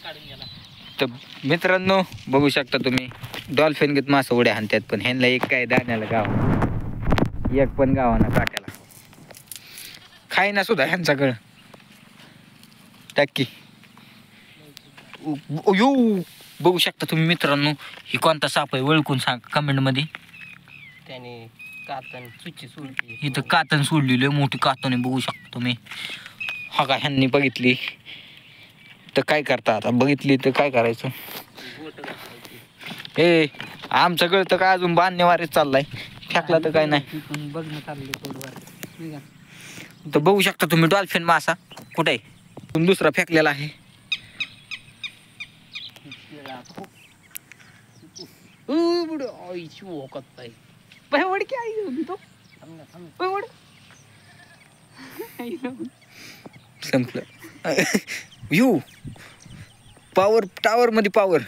तर मित्रांनो बघू शकता तुम्ही डॉल्फिन घेत मासं उड्या हाणतात पण ह्यांना एक काय दाण्याला गाव एक पण गावाना काट्याला खायना सुद्धा ह्यांचा गळ टाकी यो बघू शकता तुम्ही मित्रांनो ही कोणता साप आहे ओळखून सांग कमेंट मध्ये त्याने कातन सुची सोडली इथं कातन सोडलेली मोठी कातन आहे बघू शकता तुम्ही हा का ह्यांनी बघितली तर काय करता आता बघितली तर काय करायचं ए आमचं गळ तर काय अजून बांधण्यावारीच चाललाय फेकला तर काय नाही बघणं चाललंय तर बघू शकता तुम्ही डॉल्फिन मासा कुठे आहे दुसरा फेकलेला आहे संपलं यू पॉवर टावर मध्ये पॉवर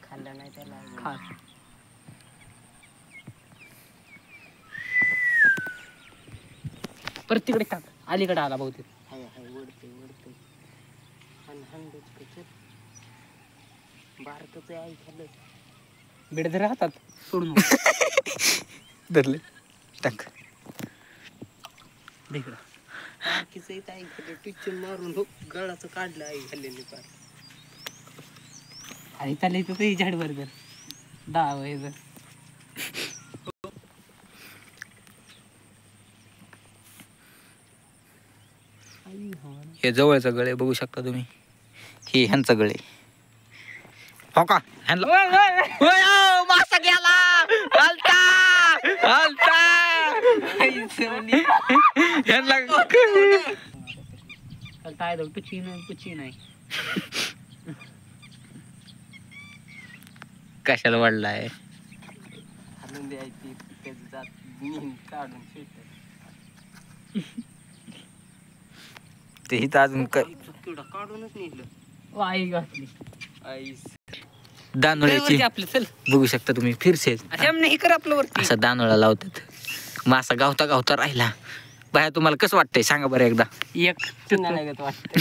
खाल्ला नाही त्याला परत तिकडे टाक अलीकडे आला बहुतेक भारताच आई खाल्लं बेड राहतात सोडून धरले टाक आई खाल्लं टिचून मारून गळाचं काढलं आई खाल्लेली पार आणि त्याला इथं झाड बरोबर 10 वय हे जवळचं गळे बघू शकता तुम्ही हे ह्यांचं गळे हो का ह्यांना मासा गेला हलता हलता ह्यांना काय टुची नाही कशाला वाढलाय हाणून द्यायची त्याची जात काढून ते इथं अजून काढूनच नेलं आई घातली आई दानोळ्याची आपलं चल बघू शकता तुम्ही फिरसे हे कर आपलं वरती असा दानोळा लावतात मासा गावता गावता राहिला बाहेर तुम्हाला कसं वाटतंय सांगा बरं एकदा एक वाटत